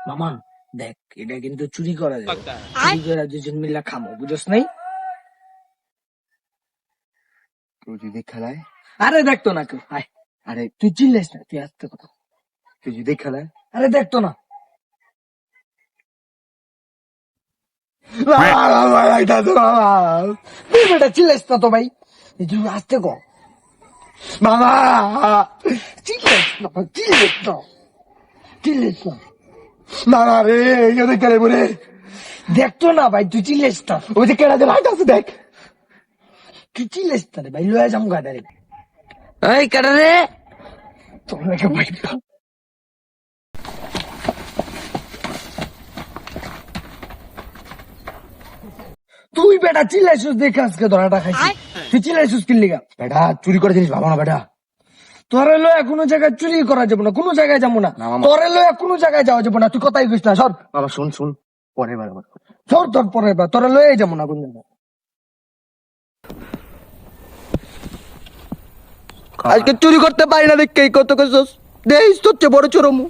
মামা দেখ, এটা কিন্তু চুরি করা যাবে। চুরি করে দুজন মিল্লা খামো, বুঝছ নাই? তুই যদি খেলায়, আরে দেখতো না কেউ। আয়, আরে তুই চিল্লাইস না, তুই আসতে কথা। তুই যদি খেলায়, আরে দেখতো না। তুই বেটা চিল্লাইস না তো ভাই, এই তুই আসতে কো। মামা চিল্লাইস না, চিল্লাইস না, চিল্লাইস না। মামা রে যদি খেলে বলে দেখতো না ভাই, তুই চিল্লাইস না। ওই যে কেনা যে লাইট আছে দেখ। তুই চিল্লাইস না রে ভাই, লয়ে যাম গাড়ি। এই কাটা রে তোর নাকি ভাই। তুই বেটা চিল্লাইছিস দেখে আজকে ধরাটা খাইছিস। তুই চিল্লাইছিস কি লিগা? বেটা চুরি করে জিনিস ভালো না বেটা। তোরে লয়া কোনো জায়গায় চুরি করা যাবো না, কোনো জায়গায় যাবো না। না, মামা। তোরে লয়া কোনো জায়গায় যাওয়া যাবো না, তুই কথাই কইস না। সর বাবা শুন শুন, পরের বার আবার সর, তোর পরে তোরে লয়ে যাবো না কোন জায়গায়। আজকে চুরি করতে পারি না দেখে কত কিছু দেশ তোর চেয়ে বড় চোরমু।